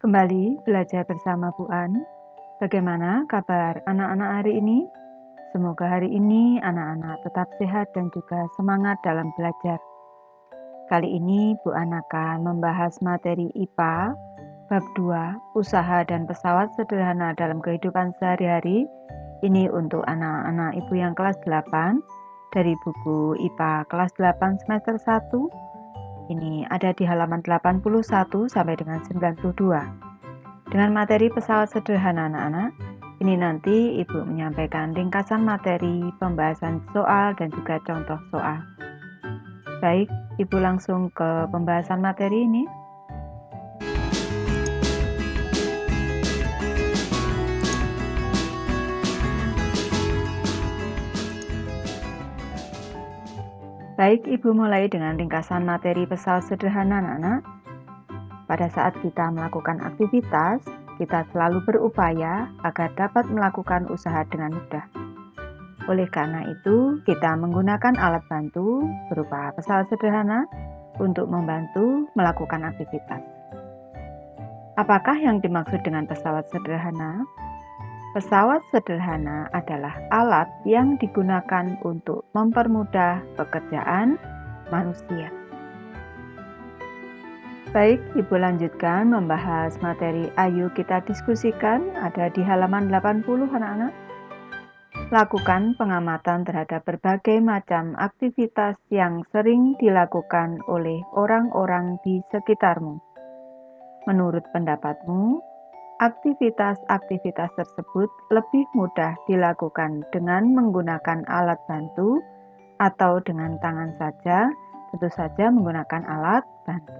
Kembali belajar bersama Bu An. Bagaimana kabar anak-anak hari ini? Semoga hari ini anak-anak tetap sehat dan juga semangat dalam belajar. Kali ini Bu An akan membahas materi IPA bab 2, usaha dan pesawat sederhana dalam kehidupan sehari-hari. Ini untuk anak-anak Ibu yang kelas 8 dari buku IPA kelas 8 semester 1. Ini ada di halaman 81 sampai dengan 92. Dengan materi pesawat sederhana anak-anak, ini nanti Ibu menyampaikan ringkasan materi, pembahasan soal, dan juga contoh soal. Baik, Ibu langsung ke pembahasan materi ini. Baik, Ibu mulai dengan ringkasan materi pesawat sederhana anak-anak. Pada saat kita melakukan aktivitas, kita selalu berupaya agar dapat melakukan usaha dengan mudah. Oleh karena itu, kita menggunakan alat bantu berupa pesawat sederhana untuk membantu melakukan aktivitas. Apakah yang dimaksud dengan pesawat sederhana? Pesawat sederhana adalah alat yang digunakan untuk mempermudah pekerjaan manusia. Baik, Ibu lanjutkan membahas materi Ayo Kita Diskusikan, ada di halaman 80 anak-anak. Lakukan pengamatan terhadap berbagai macam aktivitas yang sering dilakukan oleh orang-orang di sekitarmu. Menurut pendapatmu, aktivitas-aktivitas tersebut lebih mudah dilakukan dengan menggunakan alat bantu atau dengan tangan saja, tentu saja menggunakan alat bantu.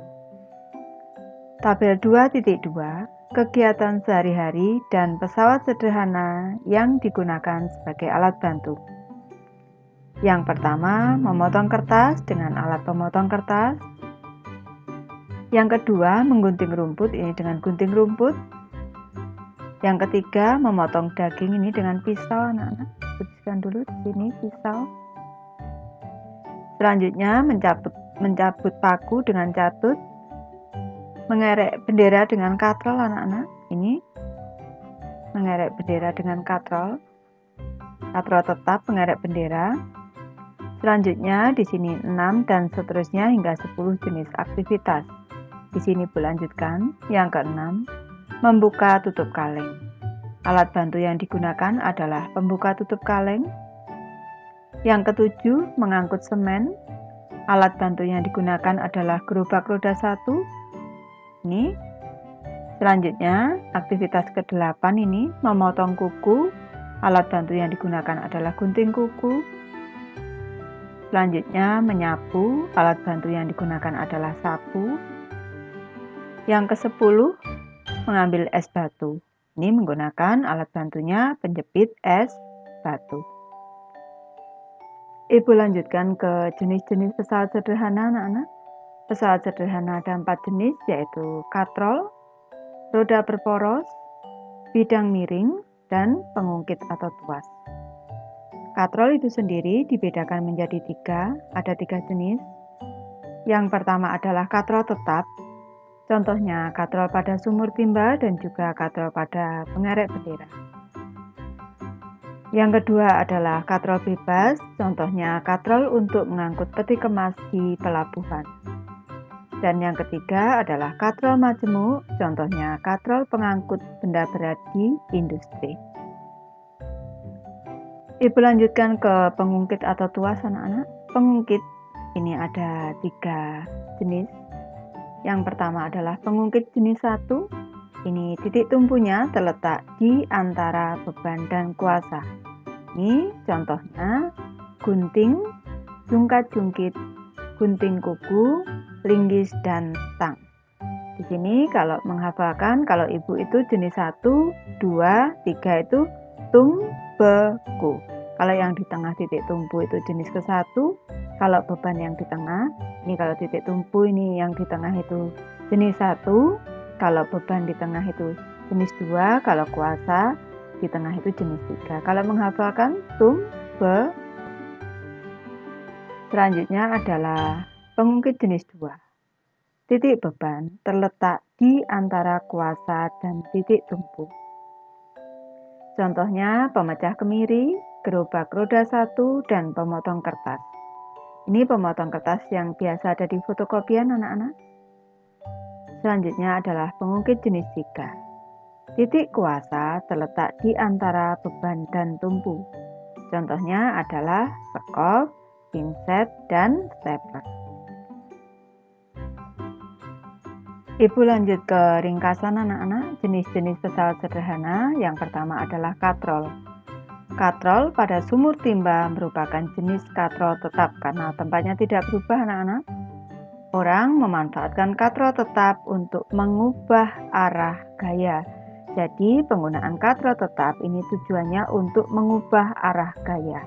Tabel 2.2, kegiatan sehari-hari dan pesawat sederhana yang digunakan sebagai alat bantu. Yang pertama, memotong kertas dengan alat pemotong kertas. Yang kedua, menggunting rumput, ini dengan gunting rumput. Yang ketiga, memotong daging, ini dengan pisau anak-anak. Tuliskan dulu di sini pisau. Selanjutnya, mencabut paku dengan catut. Mengerek bendera dengan katrol anak-anak. Ini mengerek bendera dengan katrol. Katrol tetap mengerek bendera. Selanjutnya di sini 6 dan seterusnya hingga 10 jenis aktivitas. Di sini Bu lanjutkan. Yang keenam, membuka tutup kaleng. Alat bantu yang digunakan adalah pembuka tutup kaleng. Yang ketujuh, mengangkut semen. Alat bantu yang digunakan adalah gerobak roda 1. Ini. Selanjutnya, aktivitas ke-8 ini memotong kuku. Alat bantu yang digunakan adalah gunting kuku. Selanjutnya, menyapu. Alat bantu yang digunakan adalah sapu. Yang ke-10, mengambil es batu. Ini menggunakan alat bantunya penjepit es batu. Ibu lanjutkan ke jenis-jenis pesawat sederhana anak-anak. Pesawat sederhana ada 4 jenis, yaitu katrol, roda berporos, bidang miring, dan pengungkit atau tuas. Katrol itu sendiri dibedakan menjadi 3, ada 3 jenis. Yang pertama adalah katrol tetap, contohnya katrol pada sumur timba dan juga katrol pada pengerek bendera. Yang kedua adalah katrol bebas, contohnya katrol untuk mengangkut peti kemas di pelabuhan. Dan yang ketiga adalah katrol majemuk, contohnya katrol pengangkut benda berat di industri. Ibu lanjutkan ke pengungkit atau tuas anak-anak. Pengungkit ini ada 3 jenis. Yang pertama adalah pengungkit jenis 1. Ini titik tumpunya terletak di antara beban dan kuasa. Ini contohnya gunting, jungkat-jungkit, gunting kuku, linggis, dan tang. Di sini kalau menghafalkan, kalau Ibu itu jenis 1, 2, 3 itu tumbeku. Kalau yang di tengah titik tumpu itu jenis ke-1, kalau beban yang di tengah, ini kalau titik tumpu ini yang di tengah itu jenis 1, kalau beban di tengah itu jenis 2, kalau kuasa di tengah itu jenis 3. Kalau menghafalkan tumbe. Selanjutnya adalah pengungkit jenis 2. Titik beban terletak di antara kuasa dan titik tumpu. Contohnya pemecah kemiri, gerobak roda 1, dan pemotong kertas. Ini pemotong kertas yang biasa ada di fotokopian anak-anak. Selanjutnya adalah pengungkit jenis 3. Titik kuasa terletak di antara beban dan tumpu. Contohnya adalah sekop, pinset, dan stapler. Ibu lanjut ke ringkasan anak-anak. Jenis-jenis pesawat sederhana yang pertama adalah katrol. Katrol pada sumur timba merupakan jenis katrol tetap karena tempatnya tidak berubah anak-anak. Orang memanfaatkan katrol tetap untuk mengubah arah gaya. Jadi penggunaan katrol tetap ini tujuannya untuk mengubah arah gaya.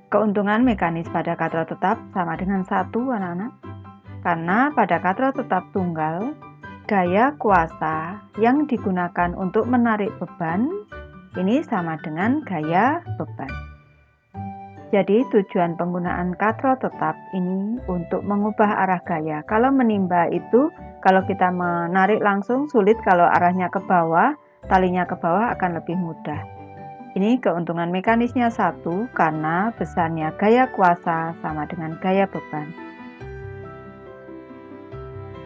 Keuntungan mekanis pada katrol tetap sama dengan 1 anak-anak. Karena pada katrol tetap tunggal, gaya kuasa yang digunakan untuk menarik beban ini sama dengan gaya beban. Jadi tujuan penggunaan katrol tetap ini untuk mengubah arah gaya. Kalau menimba itu, kalau kita menarik langsung sulit, kalau arahnya ke bawah, talinya ke bawah akan lebih mudah. Ini keuntungan mekanisnya 1 karena besarnya gaya kuasa sama dengan gaya beban.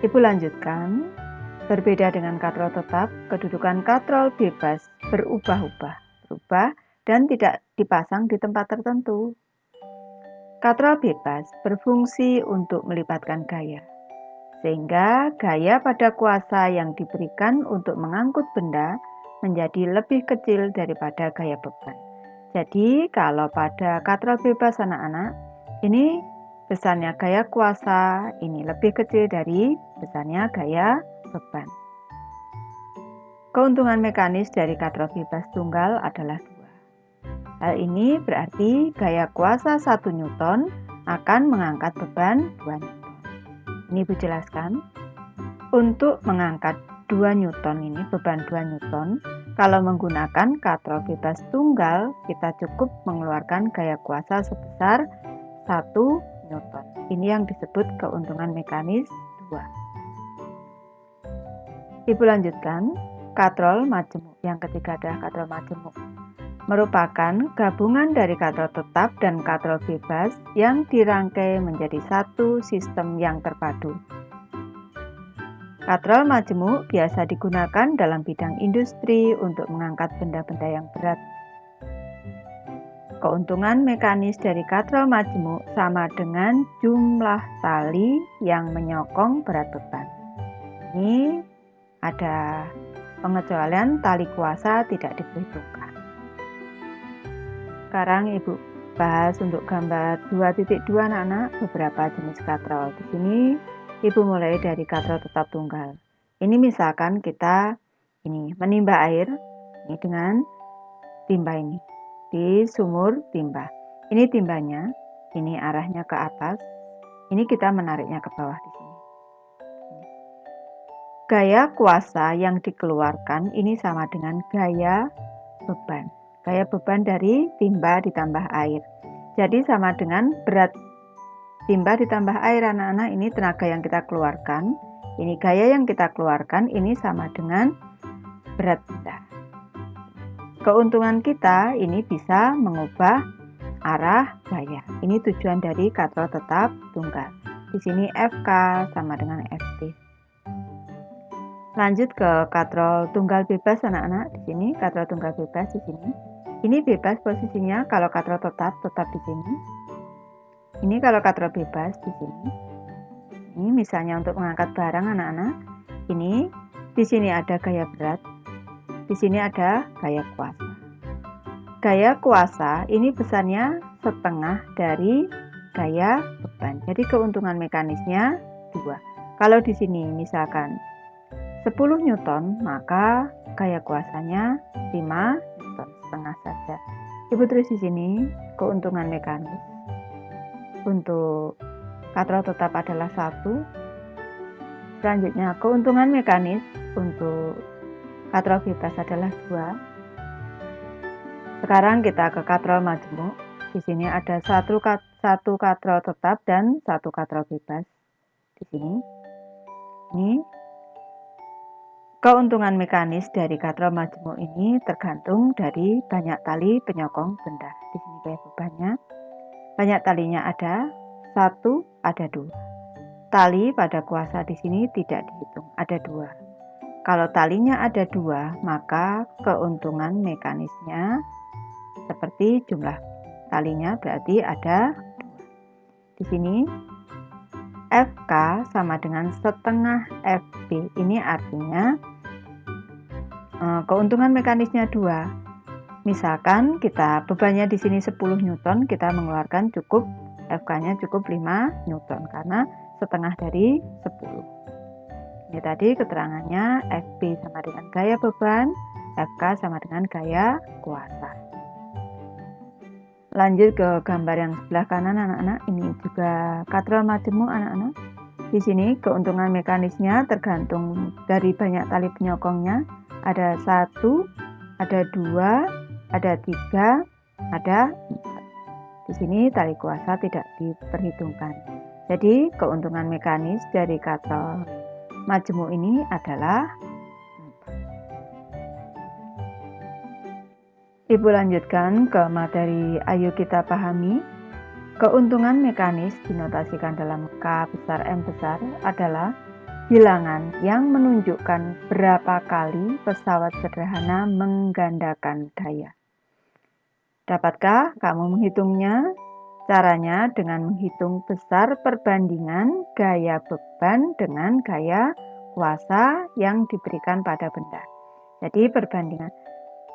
Ibu lanjutkan. Berbeda dengan katrol tetap, kedudukan katrol bebas berubah dan tidak dipasang di tempat tertentu. Katrol bebas berfungsi untuk melipatkan gaya, sehingga gaya pada kuasa yang diberikan untuk mengangkut benda menjadi lebih kecil daripada gaya beban. Jadi kalau pada katrol bebas anak-anak, ini besarnya gaya kuasa ini lebih kecil dari besarnya gaya beban. Keuntungan mekanis dari katrol bebas tunggal adalah 2. Hal ini berarti gaya kuasa 1 Newton akan mengangkat beban 2 Newton. Ini Ibu jelaskan. Untuk mengangkat 2 Newton ini, beban 2 Newton, kalau menggunakan katrol bebas tunggal, kita cukup mengeluarkan gaya kuasa sebesar 1 Newton. Ini yang disebut keuntungan mekanis 2. Ibu lanjutkan, katrol majemuk. Yang ketiga adalah katrol majemuk. Merupakan gabungan dari katrol tetap dan katrol bebas yang dirangkai menjadi satu sistem yang terpadu. Katrol majemuk biasa digunakan dalam bidang industri untuk mengangkat benda-benda yang berat. Keuntungan mekanis dari katrol majemuk sama dengan jumlah tali yang menyokong berat beban. Ini ada pengecualian tali kuasa tidak diperhitungkan. Sekarang Ibu bahas untuk gambar 2.2 anak-anak beberapa jenis katrol. Di sini Ibu mulai dari katrol tetap tunggal. Ini misalkan kita ini menimba air ini dengan timba ini di sumur timba. Ini timbanya, ini arahnya ke atas. Ini kita menariknya ke bawah di sini. Gaya kuasa yang dikeluarkan ini sama dengan gaya beban. Gaya beban dari timba ditambah air. Jadi sama dengan berat timba ditambah air anak-anak, ini tenaga yang kita keluarkan. Ini gaya yang kita keluarkan ini sama dengan berat benda. Keuntungan kita ini bisa mengubah arah gaya. Ini tujuan dari katrol tetap tunggal. Di sini FK sama dengan FT. Lanjut ke katrol tunggal bebas anak-anak. Di sini katrol tunggal bebas di sini. Ini bebas posisinya, kalau katrol tetap di sini. Ini kalau katrol bebas di sini. Ini misalnya untuk mengangkat barang anak-anak. Ini di sini ada gaya berat. Di sini ada gaya kuasa. Gaya kuasa ini besarnya setengah dari gaya beban. Jadi keuntungan mekanisnya 2. Kalau di sini misalkan 10 Newton, maka gaya kuasanya 5 Newton, setengah saja. Ibu tulis di sini keuntungan mekanis untuk katrol tetap adalah 1. Selanjutnya keuntungan mekanis untuk katrol bebas adalah 2. Sekarang kita ke katrol majemuk. Di sini ada satu katrol tetap dan 1 katrol bebas. Di sini. Ini keuntungan mekanis dari katrol majemuk ini tergantung dari banyak tali penyokong benda. Di sini gaya bebannya, banyak talinya ada 1, ada 2. Tali pada kuasa di sini tidak dihitung, ada 2. Kalau talinya ada 2, maka keuntungan mekanisnya seperti jumlah talinya berarti ada 2. Di sini FK sama dengan setengah FB. Ini artinya keuntungan mekanisnya 2. Misalkan kita bebannya di sini 10 Newton, kita mengeluarkan cukup FK-nya cukup 5 Newton karena setengah dari 10. Ini tadi keterangannya FB sama dengan gaya beban, FK sama dengan gaya kuasa. Lanjut ke gambar yang sebelah kanan anak-anak. Ini juga katrol majemuk anak-anak. Di sini keuntungan mekanisnya tergantung dari banyak tali penyokongnya. Ada 1, ada 2, ada 3, ada 4. Di sini tali kuasa tidak diperhitungkan. Jadi keuntungan mekanis dari katrol majemuk ini adalah 4. Ibu lanjutkan ke materi ayo kita pahami. Keuntungan mekanis dinotasikan dalam K besar M besar adalah bilangan yang menunjukkan berapa kali pesawat sederhana menggandakan daya. Dapatkah kamu menghitungnya? Caranya dengan menghitung besar perbandingan gaya beban dengan gaya kuasa yang diberikan pada benda.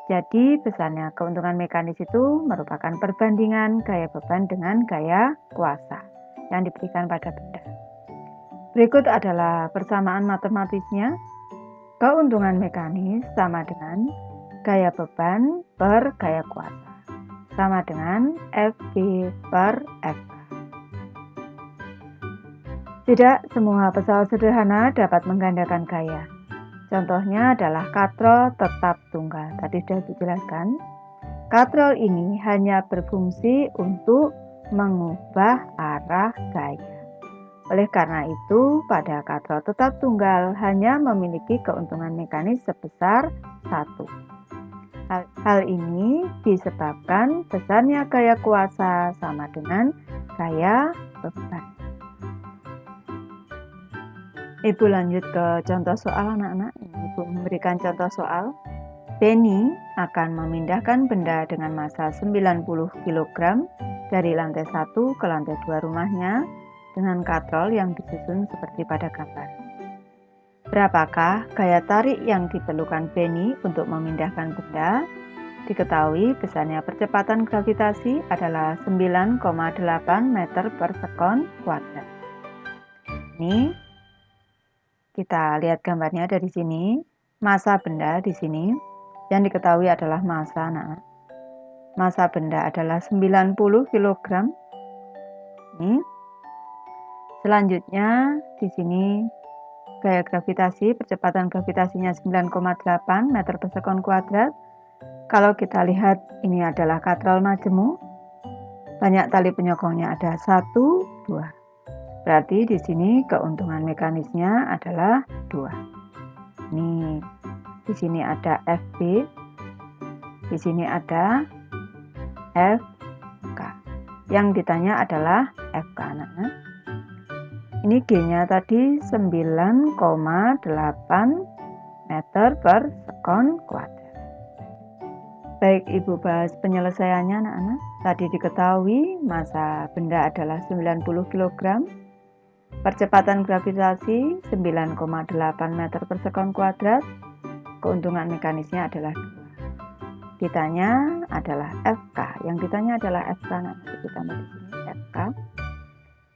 Jadi besarnya keuntungan mekanis itu merupakan perbandingan gaya beban dengan gaya kuasa yang diberikan pada benda. Berikut adalah persamaan matematisnya. Keuntungan mekanis sama dengan gaya beban per gaya kuasa, sama dengan FB per FK. Tidak semua pesawat sederhana dapat menggandakan gaya. Contohnya adalah katrol tetap tunggal. Tadi sudah dijelaskan. Katrol ini hanya berfungsi untuk mengubah arah gaya. Oleh karena itu, pada katrol tetap tunggal hanya memiliki keuntungan mekanis sebesar 1. Hal ini disebabkan besarnya gaya kuasa sama dengan gaya beban. Ibu lanjut ke contoh soal anak-anak. Ibu memberikan contoh soal. Benny akan memindahkan benda dengan masa 90 kg dari lantai 1 ke lantai 2 rumahnya dengan katrol yang disusun seperti pada gambar. Berapakah gaya tarik yang diperlukan Benny untuk memindahkan benda? Diketahui besarnya percepatan gravitasi adalah 9,8 meter per sekon kuadrat. Ini kita lihat gambarnya dari sini. Massa benda di sini yang diketahui adalah massa. Nah, massa benda adalah 90 kg. Ini. Selanjutnya di sini gaya gravitasi, percepatan gravitasinya 9,8 meter per sekon kuadrat. Kalau kita lihat ini adalah katrol majemuk. Banyak tali penyokongnya ada 1, 2. Berarti di sini keuntungan mekanisnya adalah 2. Nih, di sini ada FB, di sini ada FK. Yang ditanya adalah FK. Nah, ini G-nya tadi 9,8 meter per sekon kuadrat. Baik, Ibu bahas penyelesaiannya anak-anak. Tadi diketahui massa benda adalah 90 kg. Percepatan gravitasi 9,8 meter per sekon kuadrat. Keuntungan mekanisnya adalah 2. Ditanya adalah FK. Yang ditanya adalah FK. Nanti kita tambah di sini FK.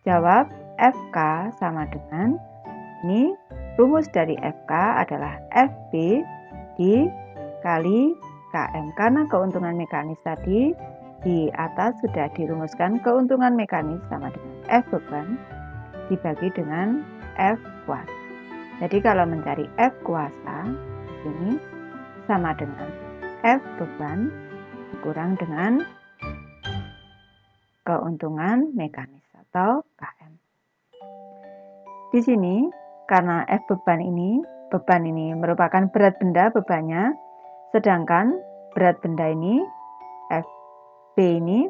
Jawab FK sama dengan ini. Rumus dari FK adalah FB dikali KM. Karena keuntungan mekanis tadi di atas sudah dirumuskan, keuntungan mekanis sama dengan F beban dibagi dengan F kuasa. Jadi kalau mencari F kuasa ini sama dengan F beban dikurang dengan keuntungan mekanis atau KM. Di sini karena F beban ini merupakan berat benda bebannya, sedangkan berat benda ini FB ini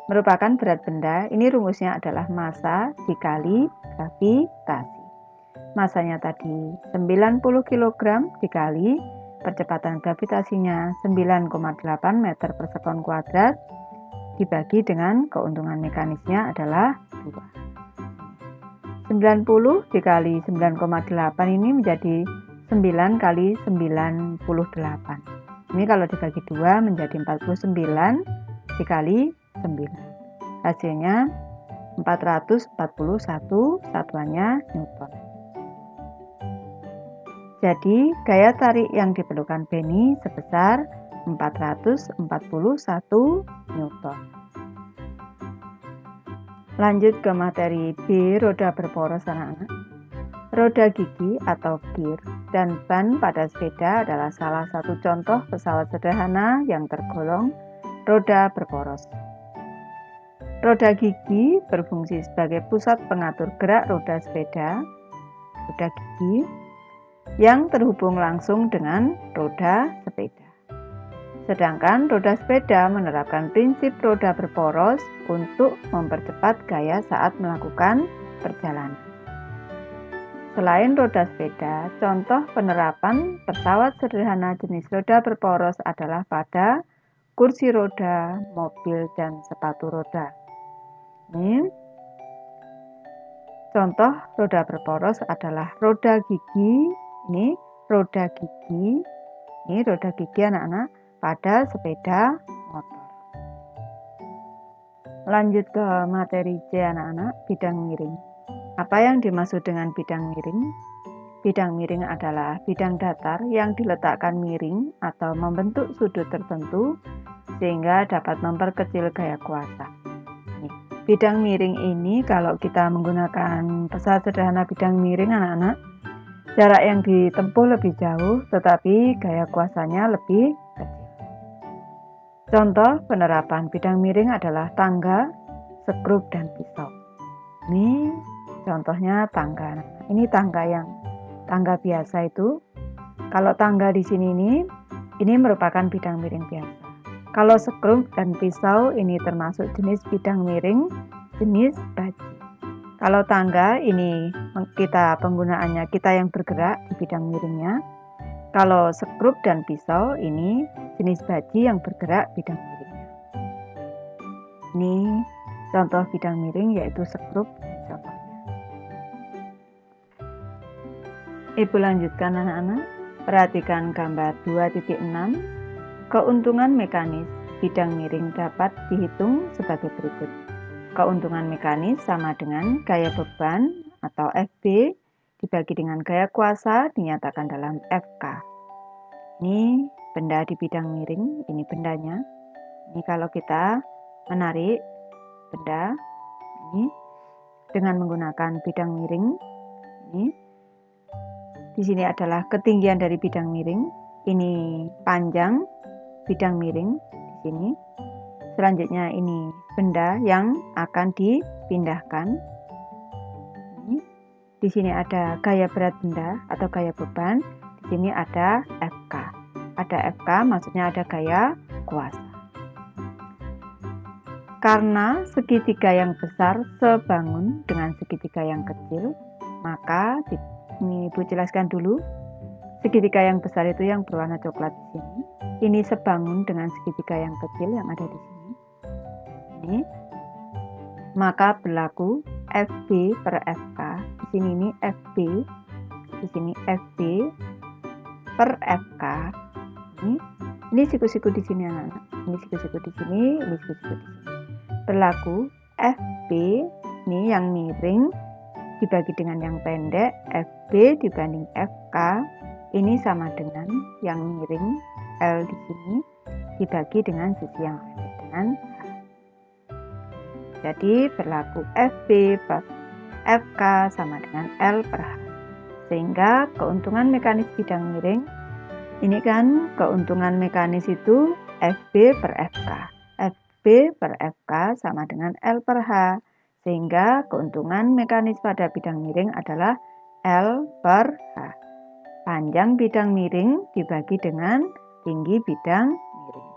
merupakan berat benda. Ini rumusnya adalah massa dikali gravitasi. Massanya tadi 90 kg dikali percepatan gravitasinya 9,8 meter per sekon kuadrat dibagi dengan keuntungan mekanisnya adalah 2. 90 dikali 9,8 ini menjadi 9 kali 98. Ini kalau dibagi 2 menjadi 49 dikali 9. Hasilnya 441 satuannya Newton. Jadi gaya tarik yang diperlukan Benny sebesar 441 Newton. Lanjut ke materi B, roda berporos anak-anak. Roda gigi atau gear dan ban pada sepeda adalah salah satu contoh pesawat sederhana yang tergolong roda berporos. Roda gigi berfungsi sebagai pusat pengatur gerak roda sepeda, roda gigi, yang terhubung langsung dengan roda sepeda. Sedangkan roda sepeda menerapkan prinsip roda berporos untuk mempercepat gaya saat melakukan perjalanan. Selain roda sepeda, contoh penerapan pesawat sederhana jenis roda berporos adalah pada kursi roda, mobil, dan sepatu roda. Ini contoh roda berporos adalah roda gigi. Ini roda gigi. Ini roda gigi anak-anak pada sepeda motor. Lanjut ke materi C anak-anak, bidang miring. Apa yang dimaksud dengan bidang miring? Bidang miring adalah bidang datar yang diletakkan miring atau membentuk sudut tertentu sehingga dapat memperkecil gaya kuasa. Bidang miring ini kalau kita menggunakan pesawat sederhana bidang miring anak-anak, jarak yang ditempuh lebih jauh tetapi gaya kuasanya lebih kecil. Contoh penerapan bidang miring adalah tangga, skrup, dan pisau. Ini contohnya tangga. Ini tangga biasa itu. Kalau tangga di sini ini merupakan bidang miring biasa. Kalau skrup dan pisau ini termasuk jenis bidang miring jenis baji. Kalau tangga ini penggunaannya kita yang bergerak di bidang miringnya. Kalau skrup dan pisau ini jenis baji yang bergerak bidang miringnya. Ini contoh bidang miring yaitu skrup contohnya. Ibu lanjutkan anak-anak. Perhatikan gambar 2.6. Keuntungan mekanis bidang miring dapat dihitung sebagai berikut. Keuntungan mekanis sama dengan gaya beban atau FB dibagi dengan gaya kuasa dinyatakan dalam FK. Ini benda di bidang miring, ini bendanya. Ini kalau kita menarik benda ini dengan menggunakan bidang miring, ini di sini adalah ketinggian dari bidang miring, ini panjang bidang miring di sini. Selanjutnya ini benda yang akan dipindahkan. Di sini ada gaya berat benda atau gaya beban. Di sini ada FK. Ada FK maksudnya ada gaya kuasa. Karena segitiga yang besar sebangun dengan segitiga yang kecil, maka ini Ibu jelaskan dulu. Segitiga yang besar itu yang berwarna coklat di sini. Ini sebangun dengan segitiga yang kecil yang ada di sini. Ini. Maka berlaku FB per FK. Di sini ini FB, di sini FB per FK. Ini siku-siku di sini anak-anak. Ini siku-siku di sini, ini siku-siku di sini. Berlaku FB ini yang miring dibagi dengan yang pendek, FB dibanding FK ini sama dengan yang miring L di sini dibagi dengan sisi yang pendek dengan H. Jadi berlaku FB per FK sama dengan L per H. Sehingga keuntungan mekanis bidang miring, ini kan keuntungan mekanis itu FB per FK. FB per FK sama dengan L per H. Sehingga keuntungan mekanis pada bidang miring adalah L per H. Panjang bidang miring dibagi dengan tinggi bidang miring.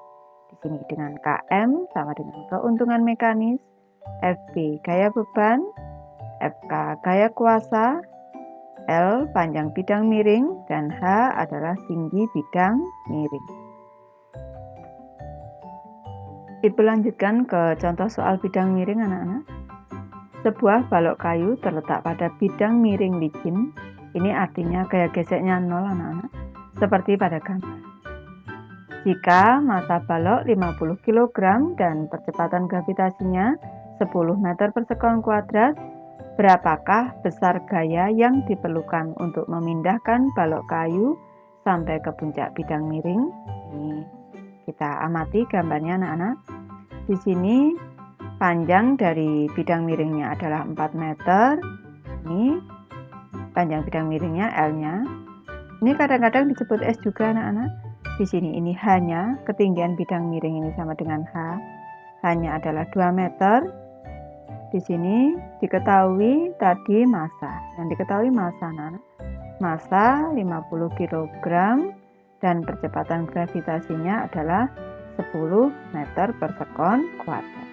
Di sini dengan KM sama dengan keuntungan mekanis, FB gaya beban, FK gaya kuasa, L panjang bidang miring, dan H adalah tinggi bidang miring. Ibu lanjutkan ke contoh soal bidang miring anak-anak. Sebuah balok kayu terletak pada bidang miring licin. Ini artinya gaya geseknya 0 anak-anak, seperti pada gambar. Jika massa balok 50 kg dan percepatan gravitasinya 10 meter per sekon kuadrat, berapakah besar gaya yang diperlukan untuk memindahkan balok kayu sampai ke puncak bidang miring? Ini kita amati gambarnya anak-anak. Di sini panjang dari bidang miringnya adalah 4 meter. Ini panjang bidang miringnya L-nya. Ini kadang-kadang disebut S juga anak-anak. Di sini ini H-nya, ketinggian bidang miring ini sama dengan H. H-nya adalah 2 meter. Di sini diketahui tadi massa. Yang diketahui massa anak-anak. Massa 50 kg dan percepatan gravitasinya adalah 10 meter per sekon kuadrat.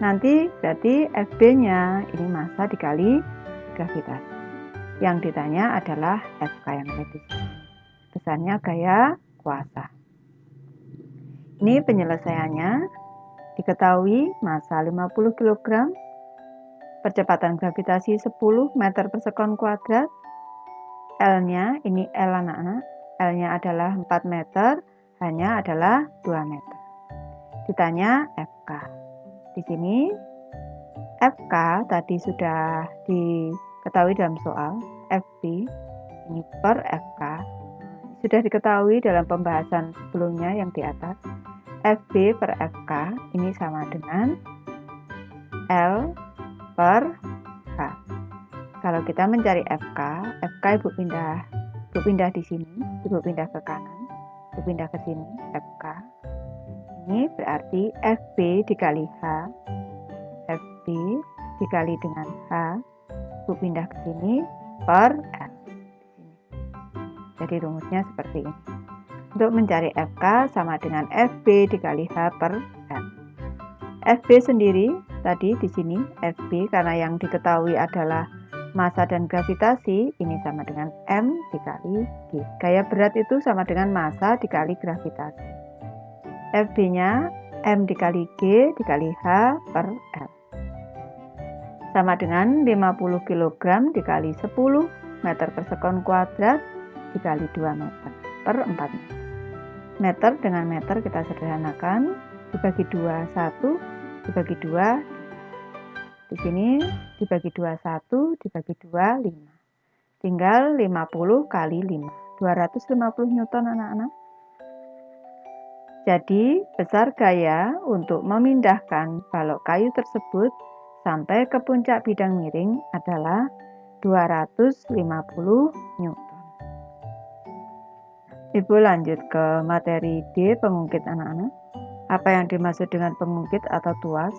Nanti berarti FB-nya ini massa dikali gravitasi. Yang ditanya adalah FK yang ada di sini. Besarnya gaya kuasa. Ini penyelesaiannya. Diketahui massa 50 kg, percepatan gravitasi 10 meter per sekon kuadrat. L-nya ini L anak-anak. L-nya adalah 4 meter, H-nya adalah 2 meter. Ditanya FK. Di sini FK tadi sudah diketahui dalam soal, FB ini per FK sudah diketahui dalam pembahasan sebelumnya yang di atas. FB per FK ini sama dengan L per H. Kalau kita mencari FK Ibu pindah di sini, Ibu pindah ke kanan, Ibu pindah ke sini, FK. Ini berarti FB dikali H, FB dikali dengan H, Ibu pindah ke sini, per L. Jadi rumusnya seperti ini. Untuk mencari FK sama dengan FB dikali H per L. FB sendiri tadi di sini, FB karena yang diketahui adalah massa dan gravitasi, ini sama dengan M dikali G. Gaya berat itu sama dengan massa dikali gravitasi. FB-nya M dikali G dikali H per L. Sama dengan 50 kg dikali 10 meter per sekon kuadrat dikali 2 meter per 4 meter. Meter dengan meter kita sederhanakan, dibagi 2, 1, dibagi 2. Di sini dibagi 2, 1, dibagi 2, 5. Tinggal 50 kali 5. 250 Newton anak-anak. Jadi, besar gaya untuk memindahkan balok kayu tersebut sampai ke puncak bidang miring adalah 250 Newton. Ibu lanjut ke materi D, pengungkit anak-anak. Apa yang dimaksud dengan pengungkit atau tuas?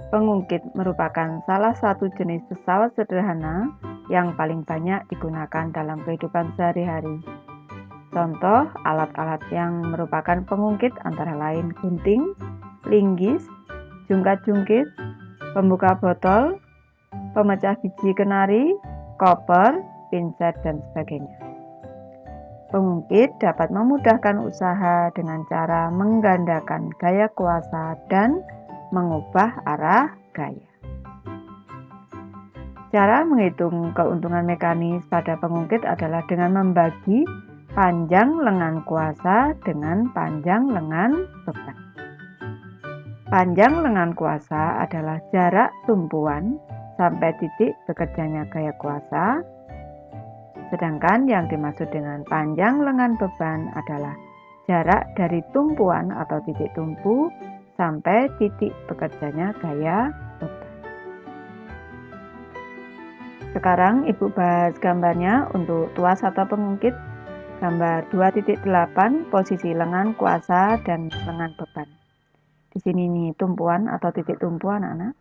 Pengungkit merupakan salah satu jenis pesawat sederhana yang paling banyak digunakan dalam kehidupan sehari-hari. Contoh alat-alat yang merupakan pengungkit antara lain gunting, linggis, jungkat-jungkit, pembuka botol, pemecah biji kenari, koper, pinset, dan sebagainya. Pengungkit dapat memudahkan usaha dengan cara menggandakan gaya kuasa dan mengubah arah gaya. Cara menghitung keuntungan mekanis pada pengungkit adalah dengan membagi panjang lengan kuasa dengan panjang lengan beban. Panjang lengan kuasa adalah jarak tumpuan sampai titik bekerjanya gaya kuasa, sedangkan yang dimaksud dengan panjang lengan beban adalah jarak dari tumpuan atau titik tumpu sampai titik bekerjanya gaya beban. Sekarang Ibu bahas gambarnya untuk tuas atau pengungkit. Gambar 2.8 posisi lengan kuasa dan lengan beban. Di sini nih tumpuan atau titik tumpu anak-anak.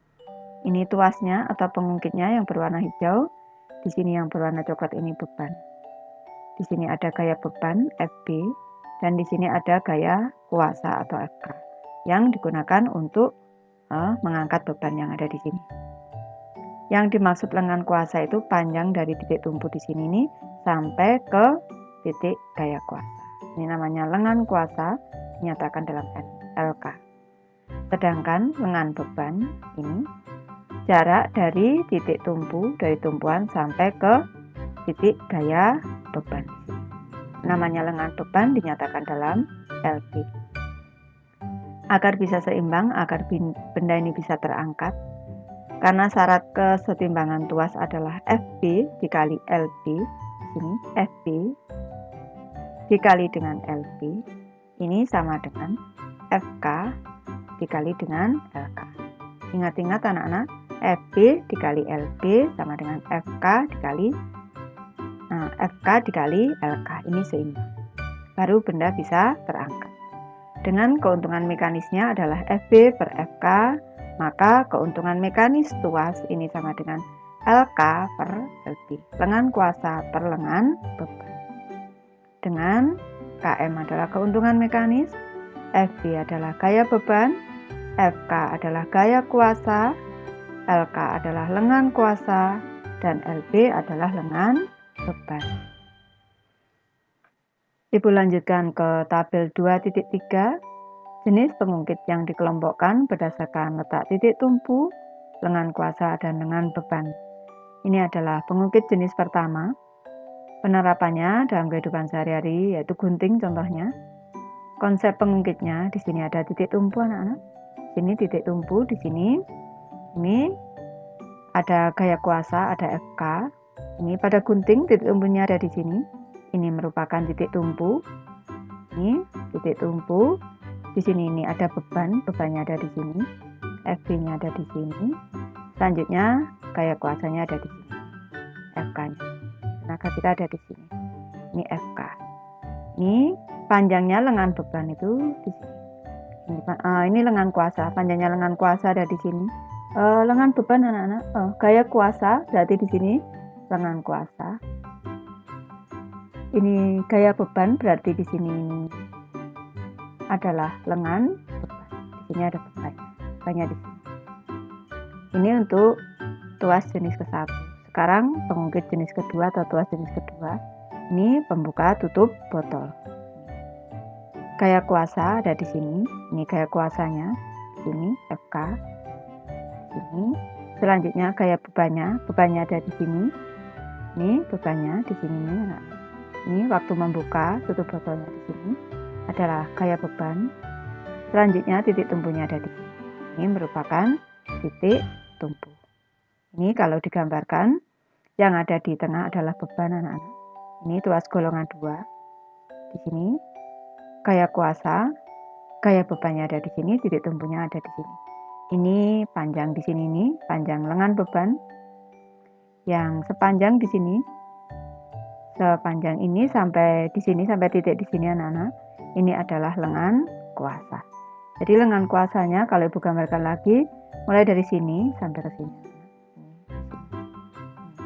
Ini tuasnya atau pengungkitnya yang berwarna hijau. Di sini yang berwarna coklat ini beban. Di sini ada gaya beban FB dan di sini ada gaya kuasa atau FK yang digunakan untuk mengangkat beban yang ada di sini. Yang dimaksud lengan kuasa itu panjang dari titik tumpu di sini nih sampai ke titik gaya kuasa. Ini namanya lengan kuasa dinyatakan dalam LK. Sedangkan lengan beban ini jarak dari titik tumpu, dari tumpuan sampai ke titik gaya beban. Namanya lengan beban dinyatakan dalam LB. Agar bisa seimbang, agar benda ini bisa terangkat, karena syarat kesetimbangan tuas adalah FB dikali LB, sini FB dikali dengan LB, ini sama dengan FK dikali dengan LK. Ingat-ingat anak-anak, FB dikali LB sama dengan FK dikali LK, ini seimbang. Baru benda bisa terangkat. Dengan keuntungan mekanisnya adalah FB per FK, maka keuntungan mekanis tuas ini sama dengan LK per LB, lengan kuasa per lengan beban. Dengan KM adalah keuntungan mekanis, FB adalah gaya beban, FK adalah gaya kuasa, LK adalah lengan kuasa, dan LB adalah lengan beban. Ibu lanjutkan ke tabel 2.3, jenis pengungkit yang dikelompokkan berdasarkan letak titik tumpu, lengan kuasa, dan lengan beban. Ini adalah pengungkit jenis pertama. Penerapannya dalam kehidupan sehari-hari yaitu gunting contohnya. Konsep pengungkitnya di sini ada titik tumpu anak-anak. Sini titik tumpu, di sini ini ada gaya kuasa, ada FK. Ini pada gunting titik tumpunya ada di sini. Ini merupakan titik tumpu. Ini titik tumpu. Di sini ini ada beban, bebannya ada di sini. FB-nya ada di sini. Selanjutnya gaya kuasanya ada di sini. FK-nya. Tenaga kita ada di sini. Ini FK. Ini panjangnya lengan beban itu di sini. Ini lengan kuasa, panjangnya lengan kuasa ada di sini. Lengan beban anak-anak, gaya kuasa berarti di sini lengan kuasa. Ini gaya beban berarti di sini adalah lengan beban. Di sini ada bebannya, bebannya di sini. Ini untuk tuas jenis ke-1. Sekarang pengungkit jenis kedua atau tuas jenis kedua. Ini pembuka tutup botol. Gaya kuasa ada di sini. Ini gaya kuasanya. Di sini FK. Ini. Selanjutnya gaya bebannya. Bebannya ada di sini. Ini bebannya di sini nih. Ini waktu membuka tutup botolnya di sini adalah gaya beban. Selanjutnya titik tumpunya ada di sini. Ini merupakan titik tumpu. Ini kalau digambarkan yang ada di tengah adalah beban anak-anak. Ini tuas golongan 2. Di sini gaya kuasa, gaya bebannya ada di sini, titik tumpunya ada di sini. Ini panjang di sini nih, panjang lengan beban. Yang sepanjang di sini, sepanjang ini sampai di sini, sampai titik di sini anak-anak. Ini adalah lengan kuasa. Jadi lengan kuasanya kalau ibu gambarkan lagi, mulai dari sini sampai ke sini.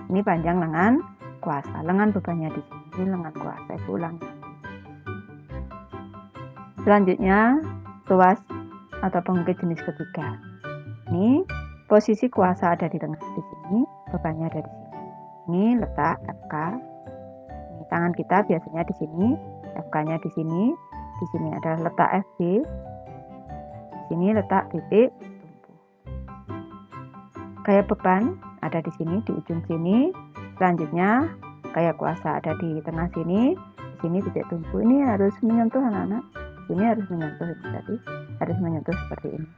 Ini panjang lengan kuasa, lengan bebannya di sini. Ini lengan kuasa, ibu ulang. Selanjutnya tuas atau pengungkit jenis ketiga. Ini posisi kuasa ada di tengah di sini, bebannya ada di sini. Ini letak FK. Ini tangan kita biasanya di sini, FK-nya di sini. Di sini adalah letak FB. Di sini letak titik tumpu. Gaya beban ada di sini, di ujung sini. Selanjutnya gaya kuasa ada di tengah sini. Di sini titik tumpu. Ini harus menyentuh anak-anak. Di sini harus menyentuh, jadi harus menyentuh seperti ini.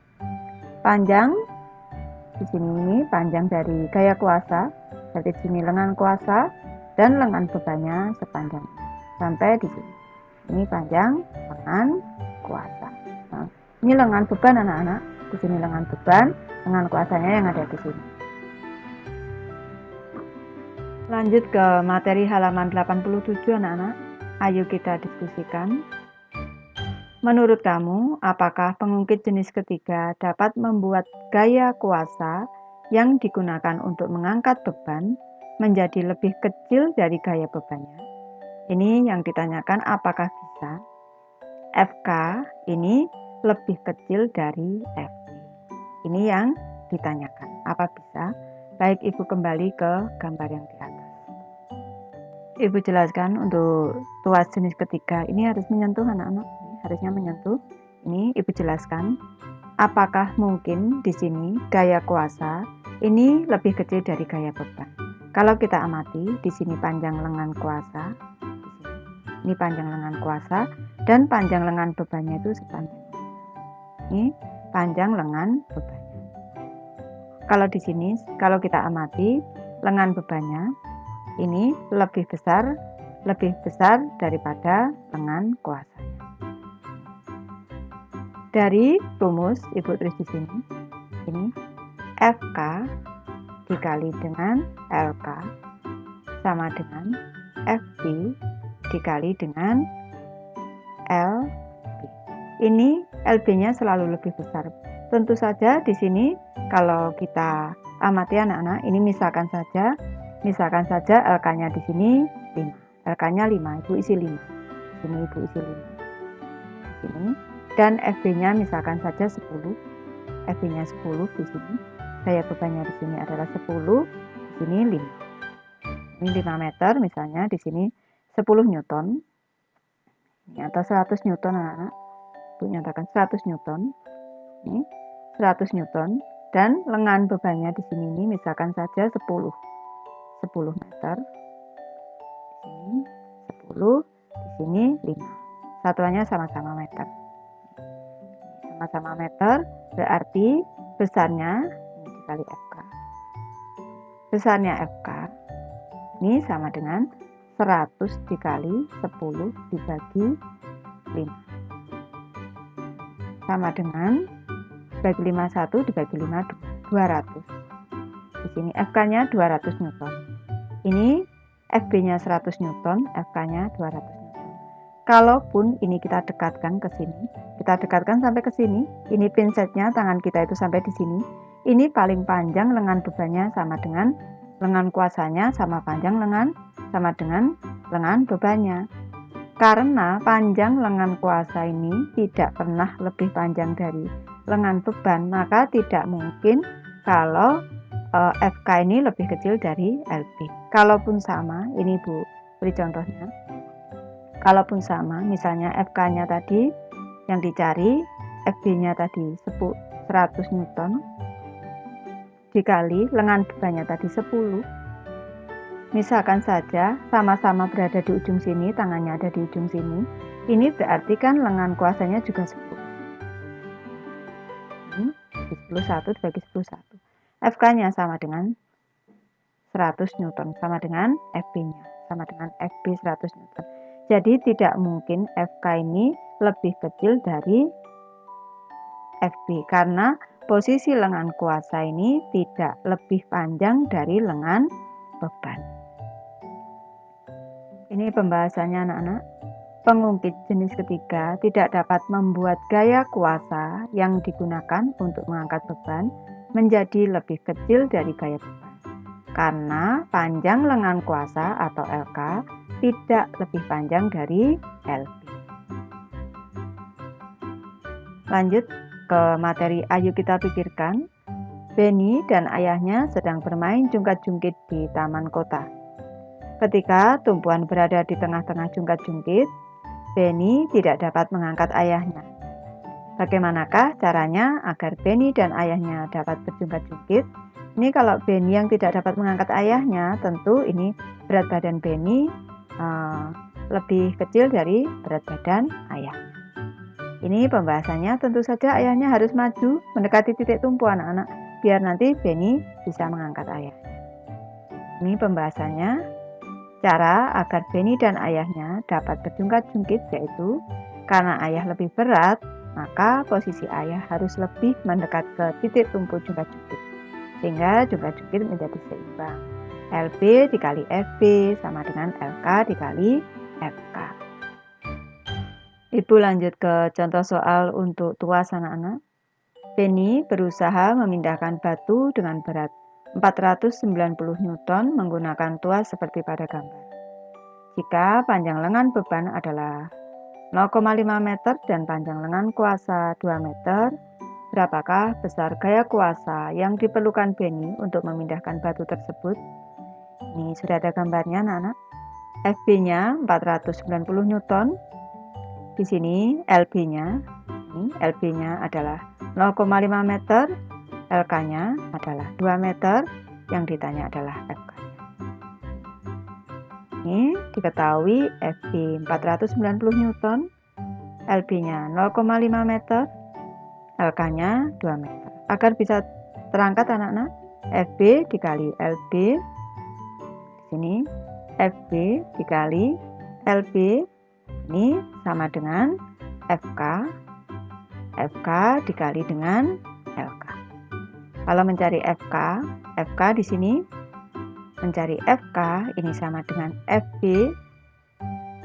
Panjang di sini ini panjang dari gaya kuasa. Dari sini lengan kuasa dan lengan bebannya sepanjang sampai di sini. Ini panjang lengan kuasa. Nah, ini lengan beban anak-anak. Di sini lengan beban, lengan kuasanya yang ada di sini. Lanjut ke materi halaman 87 anak-anak. Ayo kita diskusikan. Menurut kamu, apakah pengungkit jenis ketiga dapat membuat gaya kuasa yang digunakan untuk mengangkat beban menjadi lebih kecil dari gaya bebannya. Ini yang ditanyakan, apakah bisa FK ini lebih kecil dari FB. Ini yang ditanyakan, apa bisa? Baik, Ibu kembali ke gambar yang di atas. Ibu jelaskan untuk tuas jenis ketiga ini harus menyentuh anak-anak, harusnya menyentuh. Ini Ibu jelaskan, apakah mungkin di sini gaya kuasa ini lebih kecil dari gaya beban? Kalau kita amati, di sini panjang lengan kuasa, ini panjang lengan kuasa, dan panjang lengan bebannya itu sepanjang. Ini panjang lengan bebannya. Kalau di sini, kalau kita amati, lengan bebannya ini lebih besar daripada lengan kuasanya. Dari rumus, Ibu tulis di sini, ini FK dikali dengan LK sama dengan FB dikali dengan LB. Ini LB-nya selalu lebih besar. Tentu saja di sini kalau kita amati anak-anak, ini misalkan saja LK-nya di sini 5. LK-nya 5, Ibu isi 5. Di sini Ibu isi 5. Di sini. Dan FB-nya misalkan saja 10. FB-nya 10 di sini. Gaya bebannya di sini adalah 10, di sini 5. Ini 5 meter misalnya, di sini 10 Newton. Ini atau 100 Newton anak-anak. Ibu nyatakan 100 Newton. Ini 100 Newton, dan lengan bebannya di sini ini misalkan saja 10 meter. Di sini 10, di sini 5. Satuannya sama-sama meter. Sama-sama meter berarti besarnya ini dikali FK. Besarnya FK ini sama dengan 100 dikali 10 dibagi 5. Sama dengan dibagi 5 1 dibagi 5 200. Di sini FK-nya 200 Newton. Ini FB-nya 100 Newton, FK-nya 200 Newton. Kalaupun ini kita dekatkan ke sini, kita dekatkan sampai ke sini, ini pinsetnya tangan kita itu sampai di sini. Ini paling panjang lengan bebannya sama dengan lengan kuasanya sama dengan lengan bebannya. Karena panjang lengan kuasa ini tidak pernah lebih panjang dari lengan beban, maka tidak mungkin kalau FK ini lebih kecil dari LB. Kalaupun sama, ini Ibu beri contohnya. Kalaupun sama, misalnya FK-nya tadi yang dicari, FB-nya tadi 100 Newton dikali lengan bebannya tadi 10. Misalkan saja sama-sama berada di ujung sini, tangannya ada di ujung sini. Ini berarti kan lengan kuasanya juga 10. Ini 10 1 dibagi 10 1. FK-nya sama dengan 100 Newton, sama dengan FB-nya, sama dengan FB 100 Newton. Jadi tidak mungkin FK ini lebih kecil dari FB, karena posisi lengan kuasa ini tidak lebih panjang dari lengan beban. Ini pembahasannya anak-anak. Pengungkit jenis ketiga tidak dapat membuat gaya kuasa yang digunakan untuk mengangkat beban menjadi lebih kecil dari gaya beban, karena panjang lengan kuasa atau LK tidak lebih panjang dari LB. Lanjut ke materi, ayo kita pikirkan. Benny dan ayahnya sedang bermain jungkat-jungkit di taman kota. Ketika tumpuan berada di tengah-tengah jungkat-jungkit, Benny tidak dapat mengangkat ayahnya. Bagaimanakah caranya agar Benny dan ayahnya dapat berjungkat-jungkit? Ini kalau Benny yang tidak dapat mengangkat ayahnya, tentu ini berat badan Benny lebih kecil dari berat badan ayahnya. Ini pembahasannya, tentu saja ayahnya harus maju mendekati titik tumpu anak-anak, biar nanti Benny bisa mengangkat ayahnya. Ini pembahasannya. Cara agar Benny dan ayahnya dapat berjungkat-jungkit yaitu karena ayah lebih berat, maka posisi ayah harus lebih mendekat ke titik tumpu jungkat-jungkit, sehingga jungkat-jungkit menjadi seimbang. LB dikali FB sama dengan LK dikali FK. Ibu lanjut ke contoh soal untuk tuas anak-anak. Benny berusaha memindahkan batu dengan berat 490 Newton menggunakan tuas seperti pada gambar. Jika panjang lengan beban adalah 0,5 meter dan panjang lengan kuasa 2 meter, berapakah besar gaya kuasa yang diperlukan Benny untuk memindahkan batu tersebut? Ini sudah ada gambarnya, anak-anak. FB-nya 490 Newton. Di sini LB-nya, adalah 0,5 meter, LK-nya adalah 2 meter, yang ditanya adalah FK-nya. Ini diketahui FB 490 Newton, LB-nya 0,5 meter, LK-nya 2 meter. Agar bisa terangkat anak-anak, FB dikali LB, di sini FB dikali LB, ini sama dengan FK, FK dikali dengan LK. Kalau mencari FK, FK di sini mencari FK ini sama dengan FB,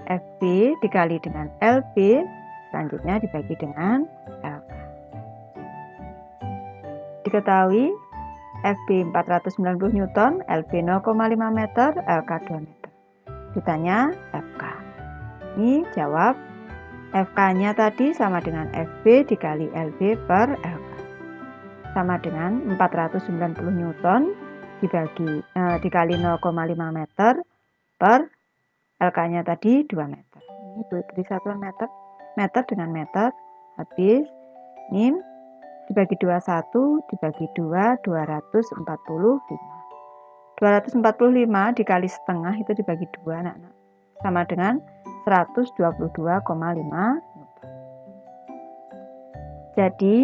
FB dikali dengan LB, selanjutnya dibagi dengan LK. Diketahui FB 490 Newton, LB 0,5 meter, LK 2 meter. Ditanya FK. Ini jawab FK-nya tadi sama dengan FB dikali LB per LK. Sama dengan 490 Newton dikali 0,5 meter per LK-nya tadi 2 meter. Ini beri satuan meter, meter dengan meter, habis ini dibagi 21 dibagi 2, 245. 245 dikali setengah itu dibagi 2, anak-anak, sama dengan 122,5 Newton. Jadi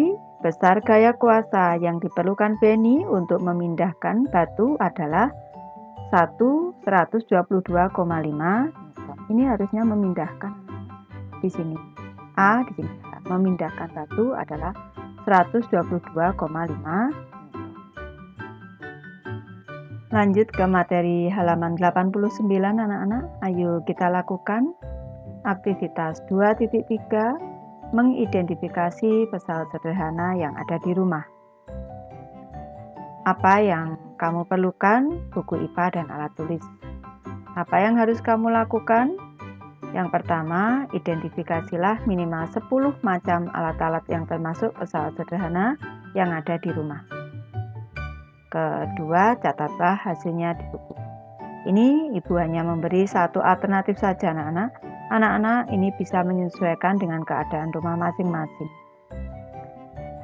besar gaya kuasa yang diperlukan Benny untuk memindahkan batu adalah 122,5 Newton. Ini harusnya memindahkan di sini. A di sini. Memindahkan batu adalah 122,5 Newton. Lanjut ke materi halaman 89 anak-anak. Ayo kita lakukan aktivitas 2.3, mengidentifikasi pesawat sederhana yang ada di rumah. Apa yang kamu perlukan? Buku IPA dan alat tulis. Apa yang harus kamu lakukan? Yang pertama, identifikasilah minimal 10 macam alat-alat yang termasuk pesawat sederhana yang ada di rumah. Kedua, catatlah hasilnya di buku. Ini ibu hanya memberi satu alternatif saja, anak-anak. Anak-anak ini bisa menyesuaikan dengan keadaan rumah masing-masing.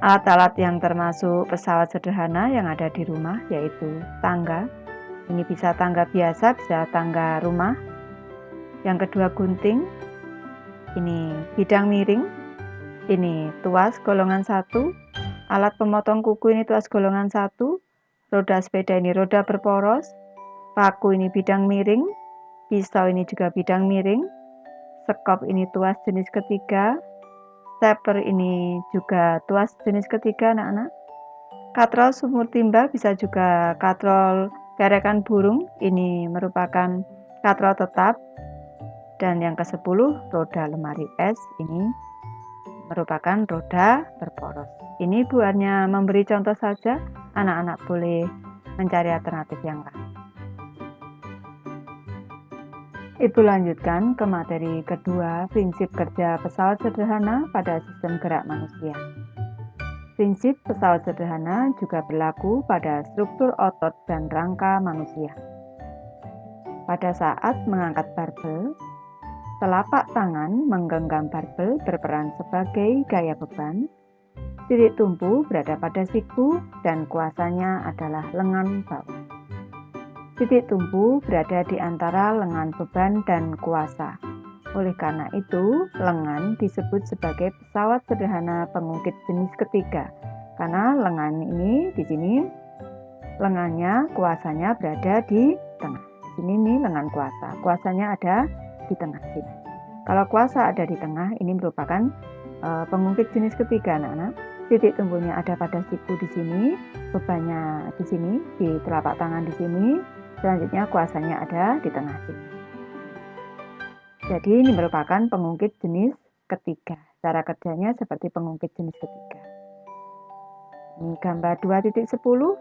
Alat-alat yang termasuk pesawat sederhana yang ada di rumah yaitu tangga. Ini bisa tangga biasa, bisa tangga rumah. Yang kedua gunting. Ini bidang miring. Ini tuas golongan 1. Alat pemotong kuku ini tuas golongan 1. Roda sepeda ini roda berporos. Paku ini bidang miring. Pisau ini juga bidang miring. Sekop ini tuas jenis ketiga. Stepper ini juga tuas jenis ketiga, anak-anak. Katrol sumur timba bisa juga katrol gerekan burung. Ini merupakan katrol tetap. Dan yang ke-10, roda lemari es. Ini merupakan roda berporos. Ini Bu hanya memberi contoh saja. Anak-anak boleh mencari alternatif yang lain. Ibu lanjutkan ke materi kedua, prinsip kerja pesawat sederhana pada sistem gerak manusia. Prinsip pesawat sederhana juga berlaku pada struktur otot dan rangka manusia. Pada saat mengangkat barbel, telapak tangan menggenggam barbel berperan sebagai gaya beban, titik tumpu berada pada siku dan kuasanya adalah lengan bawah. Titik tumpu berada di antara lengan beban dan kuasa. Oleh karena itu, lengan disebut sebagai pesawat sederhana pengungkit jenis ketiga. Karena lengan ini di sini, lengannya, kuasanya berada di tengah. Di sini nih lengan kuasa. Kuasanya ada di tengah sini. Kalau kuasa ada di tengah, ini merupakan pengungkit jenis ketiga, anak-anak. Titik tumpunya ada pada siku di sini, bebannya di sini, di telapak tangan di sini. Selanjutnya kuasanya ada di tengah sini. Jadi ini merupakan pengungkit jenis ketiga. Cara kerjanya seperti pengungkit jenis ketiga. Ini gambar 2.10,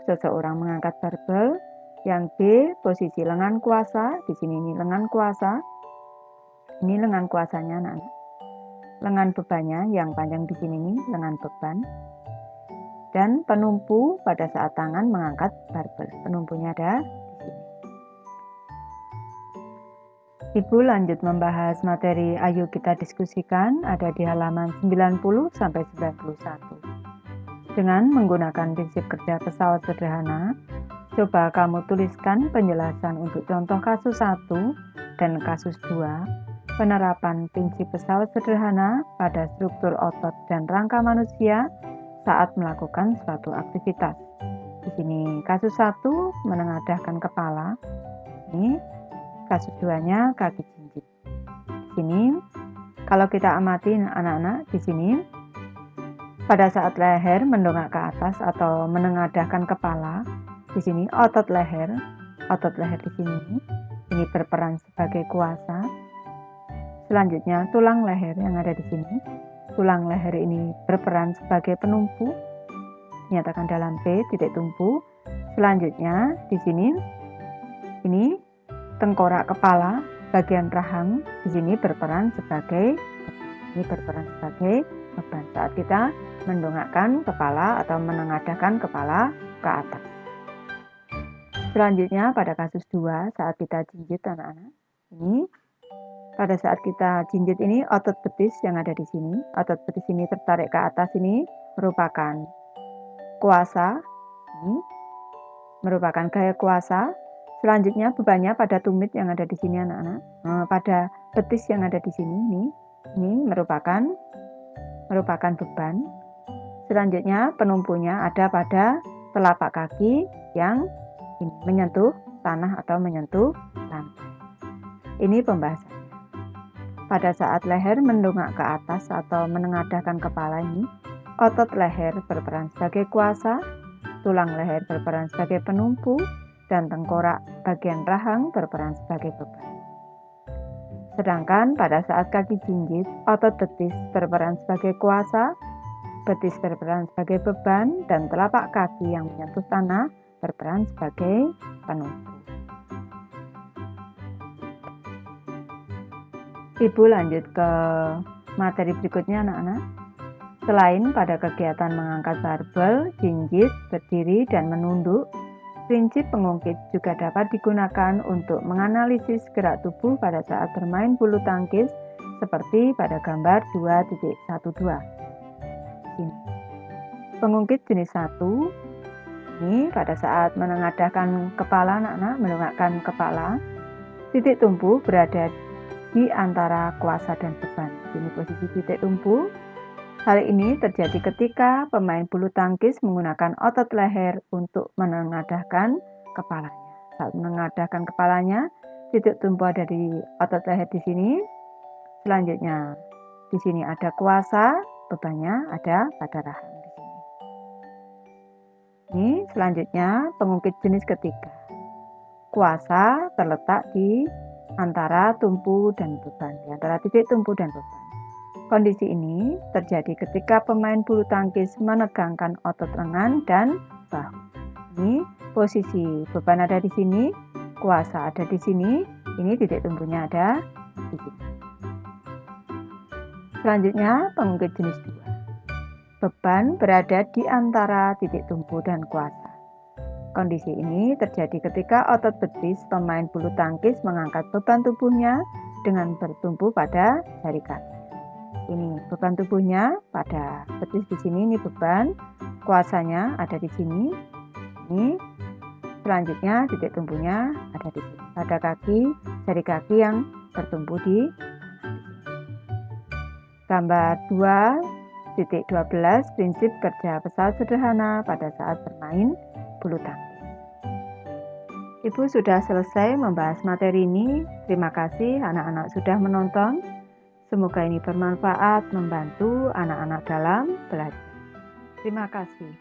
seseorang mengangkat barbel. Yang B, posisi lengan kuasa. Di sini ini lengan kuasa. Ini lengan kuasanya anak-anak. Lengan bebannya yang panjang di sini ini lengan beban. Dan penumpu pada saat tangan mengangkat barbel. Penumpunya ada di sini. Ibu lanjut membahas materi ayo kita diskusikan ada di halaman 90 sampai 91. Dengan menggunakan prinsip kerja pesawat sederhana, coba kamu tuliskan penjelasan untuk contoh kasus 1 dan kasus 2, penerapan prinsip pesawat sederhana pada struktur otot dan rangka manusia saat melakukan suatu aktivitas. Di sini kasus 1 menengadahkan kepala. Ini kasus 2-nya kaki jinjit. Di sini kalau kita amati anak-anak di sini pada saat leher mendongak ke atas atau menengadahkan kepala, di sini otot leher di sini ini berperan sebagai kuasa. Selanjutnya tulang leher yang ada di sini, tulang leher ini berperan sebagai penumpu, dinyatakan dalam P titik tumpu. Selanjutnya di sini ini tengkorak kepala, bagian rahang di sini berperan sebagai beban saat kita mendongakkan kepala atau menengadahkan kepala ke atas. Selanjutnya pada kasus 2 saat kita jinjit anak-anak. Ini pada saat kita jinjit ini otot betis yang ada di sini. Otot betis ini tertarik ke atas ini merupakan kuasa. Ini merupakan gaya kuasa. Selanjutnya bebannya pada tumit yang ada di sini anak-anak. Pada betis yang ada di sini ini merupakan beban. Selanjutnya penumpunya ada pada telapak kaki yang ini, menyentuh tanah atau menyentuh lantai. Ini pembahasannya. Pada saat leher mendongak ke atas atau menengadahkan kepala ini, otot leher berperan sebagai kuasa, tulang leher berperan sebagai penumpu, dan tengkorak bagian rahang berperan sebagai beban. Sedangkan pada saat kaki jinjit, otot betis berperan sebagai kuasa, betis berperan sebagai beban, dan telapak kaki yang menyentuh tanah berperan sebagai penumpu. Ibu lanjut ke materi berikutnya anak-anak. Selain pada kegiatan mengangkat barbel, jinjit, berdiri, dan menunduk, prinsip pengungkit juga dapat digunakan untuk menganalisis gerak tubuh pada saat bermain bulu tangkis seperti pada gambar 2.12. Ini. Pengungkit jenis 1 ini pada saat menengadahkan kepala anak-anak, mendongakkan kepala, titik tumpu berada di antara kuasa dan beban. Ini posisi titik tumpu. Hal ini terjadi ketika pemain bulu tangkis menggunakan otot leher untuk menengadahkan kepalanya. Saat menengadahkan kepalanya, titik tumpu ada di otot leher di sini. Selanjutnya, di sini ada kuasa, bebannya ada pada rahang di sini. Ini selanjutnya pengungkit jenis ketiga. Kuasa terletak di antara tumpu dan beban, di antara titik tumpu dan beban. Kondisi ini terjadi ketika pemain bulu tangkis menegangkan otot lengan dan bahu. Ini posisi beban ada di sini, kuasa ada di sini, ini titik tumpunya ada di sini. Selanjutnya pengungkit jenis 2. Beban berada di antara titik tumpu dan kuasa. Kondisi ini terjadi ketika otot betis pemain bulu tangkis mengangkat beban tubuhnya dengan bertumpu pada jari kaki. Ini beban tubuhnya pada betis di sini, ini beban, kuasanya ada di sini. Ini selanjutnya titik tumpunya ada di sini. Pada kaki, jari kaki yang bertumpu di gambar 2.12 prinsip kerja pesawat sederhana pada saat bermain bulu tangkis. Ibu sudah selesai membahas materi ini. Terima kasih anak-anak sudah menonton. Semoga ini bermanfaat membantu anak-anak dalam belajar. Terima kasih.